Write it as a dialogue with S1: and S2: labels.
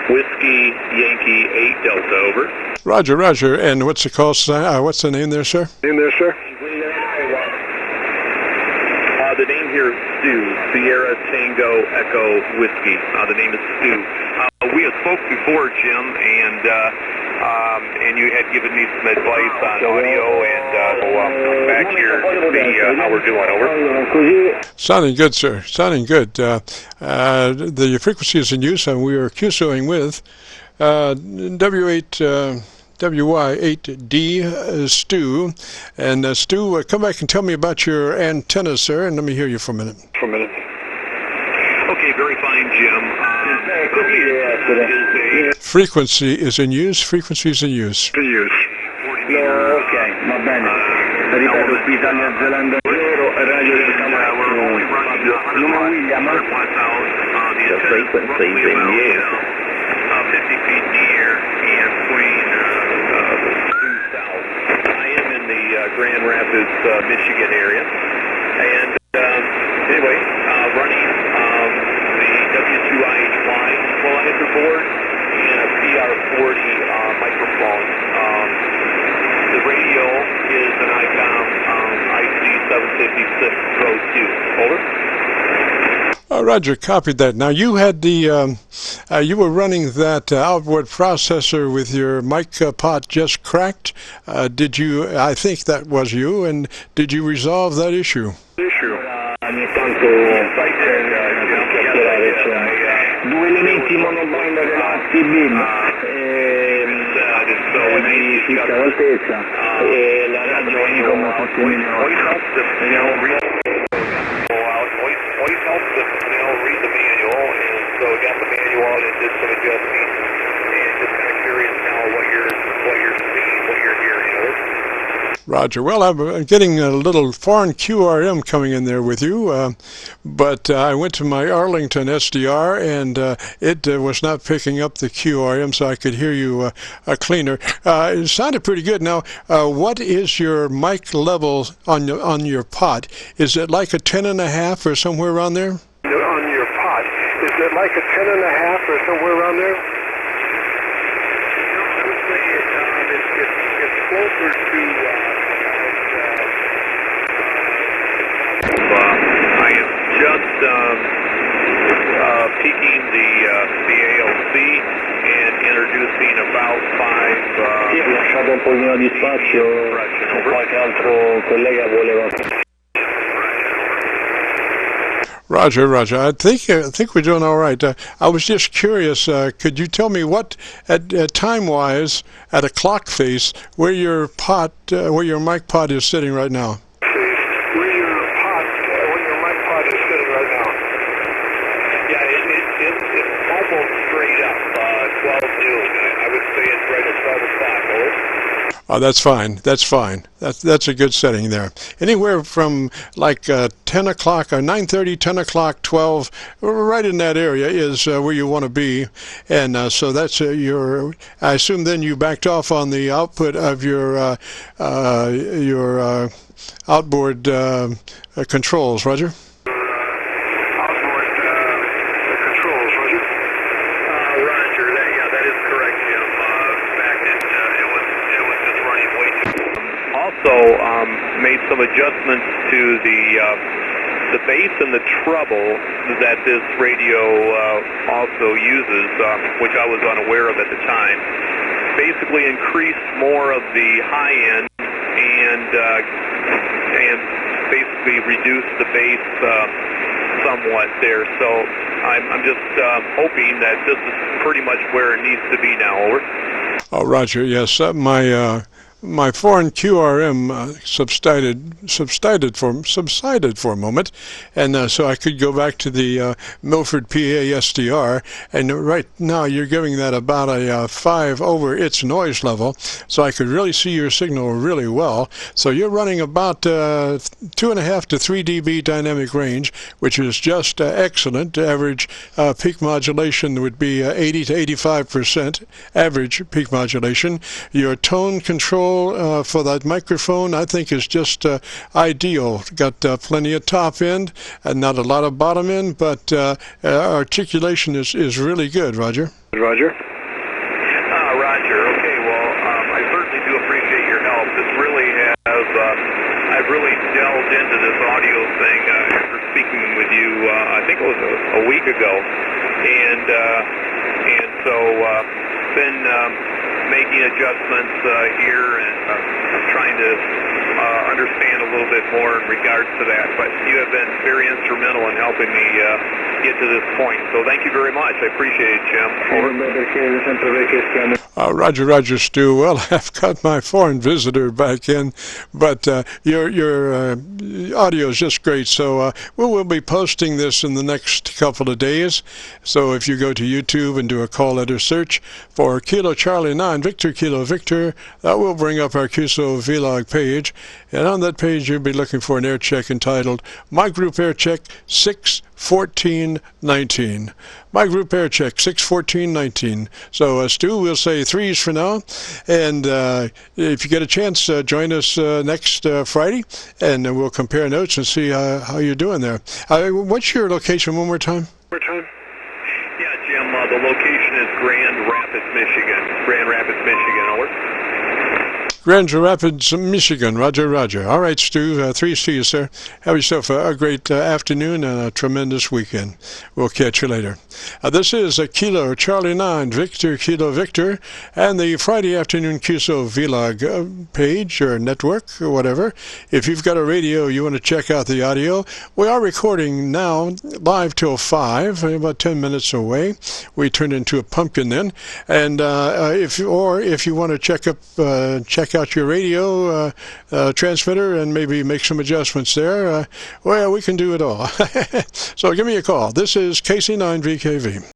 S1: Whiskey Yankee 8 Delta, over.
S2: Roger, Roger. And what's the call sign? What's the name there, sir?
S1: The name here is Stu, Sierra Tango Echo Whiskey. The name is Stu. We had spoke before, Jim, and you had given me some advice on audio, and I'm back here to see how we're doing, over.
S2: Sounding good, sir. Sounding good. The frequency is in use, and we are QSOing with W8D Stu. And Stu, come back and tell me about your antenna, sir, and let me hear you for a minute.
S1: Okay, very fine, Jim.
S2: Frequency is in use. Frequency is in use.
S3: Ok, va bene. Ripeto, qui Italia Zelanda 0, radio del Nome William.
S1: The frequency is in use. 50 feet in the air and between due south. I am in the Grand Rapids, Michigan area. And anyway, running the W2IH5 equalizer board and a PR40 microphone. The radio is an ICOM IC756 Pro 2. Over.
S2: Roger, copied that. Now you had the you were running that outboard processor with your mic pot just cracked. Did you? I think that was you. And did you resolve that issue?
S3: Due elementi monobanda relati BIM verifica l'altezza e la radio INCOM
S1: Voice helps them, read the manual, and so we got the manual out and did some adjusting, and just kind of curious now what you're seeing, what you're hearing.
S2: Roger. Well, I'm getting a little foreign QRM coming in there with you, but I went to my Arlington SDR, and it was not picking up the QRM, so I could hear you cleaner. It sounded pretty good. Now, what is your mic level on your pot? Is it like a 10.5 or somewhere around there?
S4: On your pot, is it like a 10.5 or somewhere around there?
S1: I would say it's closer to. I am just peaking the ALC and introducing about 5.
S3: Sì, ho lasciato un pochino di spazio, qualche altro collega voleva.
S2: Roger, Roger. I think we're doing all right. I was just curious. Could you tell me what, at time-wise, at a clock face, where your mic pot is sitting right now?
S4: Where your mic pot is sitting right now?
S1: Yeah, it's almost straight up 12 noon. I would say it's right at 12 o'clock. Over.
S2: Oh, that's fine. That's fine. That's a good setting there. Anywhere from like 10 o'clock or 9:30, 10 o'clock, 12, right in that area is where you want to be. And so that's your. I assume then you backed off on the output of your outboard controls, Roger. Made some adjustments to the bass and the treble that this radio also uses, which I was unaware of at the time. Basically increased more of the high end and basically reduced the bass somewhat there. So I'm just hoping that this is pretty much where it needs to be now. Over. Oh, Roger. Yes, my foreign QRM subsided for a moment, and so I could go back to the Milford, PA SDR, and right now you're giving that about a 5 over its noise level, so I could really see your signal really well. So you're running about 2.5 to 3 dB dynamic range, which is just excellent. Average peak modulation would be 80 to 85% average peak modulation. Your tone control for that microphone, I think, is just ideal. Got plenty of top end and not a lot of bottom end, but articulation is really good, Roger.
S3: Roger.
S1: Roger. Okay, well, I certainly do appreciate your help. This really has, I've really delved into this audio thing after speaking with you, I think it was a week ago. And so, been making adjustments here and trying to understand a little bit more in regards to that. But you have been very instrumental in helping me get to this point. So thank you very much. I appreciate it, Jim. Over.
S2: Roger, Roger, Stu. Well, I've got my foreign visitor back in, but your audio is just great. So we'll be posting this in the next couple of days. So if you go to YouTube and do a call letter search for Kilo Charlie 9 Victor Kilo Victor, that will bring up our Qso-Vlog page. And on that page, you'll be looking for an air check entitled My Group Air Check 61419. My Group Air Check 61419. So, Stu, we'll say 3s for now. And if you get a chance, join us next Friday, and we'll compare notes and see how you're doing there. What's your location one more time?
S1: Yeah, Jim, the location is Grand Rapids, Michigan. Grand Rapids, Michigan, over.
S2: Grand Rapids, Michigan. Roger, Roger. All right, Stu, 3 to you, sir. Have yourself a great afternoon and a tremendous weekend. We'll catch you later. This is a Kilo Charlie 9 Victor Kilo Victor and the Friday afternoon Qso-Vlog page or network or whatever. If you've got a radio, you want to check out the audio. We are recording now live till 5, about 10 minutes away. We turn into a pumpkin then. And if you want to check out your radio transmitter and maybe make some adjustments there, well, we can do it all. So give me a call. This is KC9VKV.